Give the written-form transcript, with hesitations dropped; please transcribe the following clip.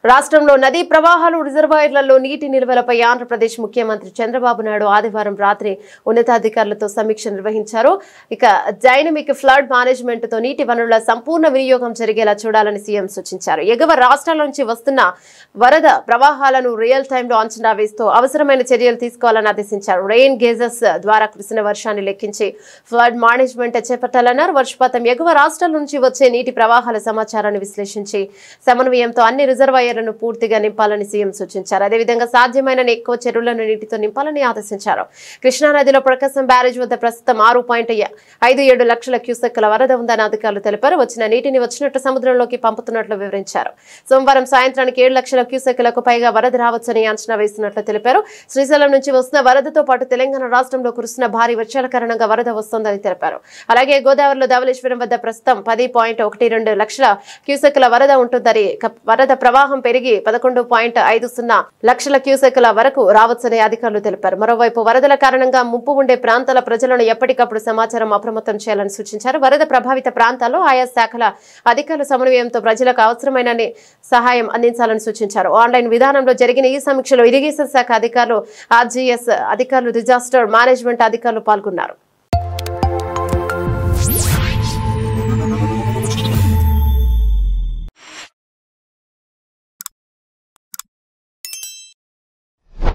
రాష్ట్రంలో నదీ ప్రవాహాలు రిజర్వాయర్లలో నీటి నిల్వలపై ఆంధ్రప్రదేశ్ ముఖ్యమంత్రి చంద్రబాబు నాయుడు ఆదివారం రాత్రి ఉన్నతాధికారులతో సమీక్ష నిర్వహించారు. ఇక డైనమిక్ ఫ్లడ్ మేనేజ్మెంట్ తో నీటి వనరుల సంపూర్ణ వినియోగం జరిగేలా చూడాలని సీఎం సూచించారు. ఎగువ రాష్ట్రాల నుంచి వస్తున్న వరద ప్రవాహాలను రియల్ టైంలో అంచనా వేస్తూ అవసరమైన చర్యలు తీసుకోవాలని ఆదేశించారు. రెయిన్ గేజెస్ ద్వారా కురిసిన వర్షాన్ని లెక్కించి ఫ్లడ్ మేనేజ్మెంట్ చేపట్టాలన్నారు. వర్షపాతం ఎగువ రాష్ట్రాల నుంచి వచ్చే నీటి ప్రవాహాల సమాచారాన్ని విశ్లేషించి సమన్వయంతో అన్ని రిజర్వాయర్లను పూర్తిగా నింపాలని సీఎం సూచించారు. అదేవిధంగా సాధ్యమైన ఎక్కువ చెరువులను నీటితో నింపాలని ఆదేశించారు. కృష్ణానదిలో ప్రకాశం బ్యారేజ్ వద్ద ప్రస్తుతం 6.57 లక్షల క్యూసెక్కుల వరద ఉందని అధికారులు తెలిపారు. వచ్చిన నీటిని వచ్చినట్టు సముద్రంలోకి పంపుతున్నట్లు వివరించారు. సోమవారం సాయంత్రానికి 7 లక్షల క్యూసెక్కులకు పైగా వరద రావచ్చని అంచనా వేసినట్లు తెలిపారు. శ్రీశైలం నుంచి వస్తున్న వరదతో పాటు తెలంగాణ రాష్ట్రంలో కురుస్తున్న భారీ వర్షాల కారణంగా వరద వస్తోందని తెలిపారు. అలాగే గోదావరిలో ధవళేశ్వరం వద్ద ప్రస్తుతం 10.12 లక్షల క్యూసెక్కుల వరద ఉంటుందని, వరద ప్రవాహం పెరిగి 11.50 లక్షల క్యూసెక్కుల వరకు రావచ్చని అధికారులు తెలిపారు. మరోవైపు వరదల కారణంగా ముప్పు ఉండే ప్రాంతాల ప్రజలను ఎప్పటికప్పుడు సమాచారం అప్రమత్తం చేయాలని సూచించారు. వరద ప్రభావిత ప్రాంతాల్లో ఆయా శాఖల అధికారుల సమన్వయంతో ప్రజలకు అవసరమైన సహాయం అందించాలని సూచించారు. ఆన్లైన్ విధానంలో జరిగిన ఈ సమీక్షలో ఇరిగేషన్ శాఖ అధికారులు, ఆర్జీఎస్ అధికారులు, డిజాస్టర్ మేనేజ్మెంట్ అధికారులు పాల్గొన్నారు.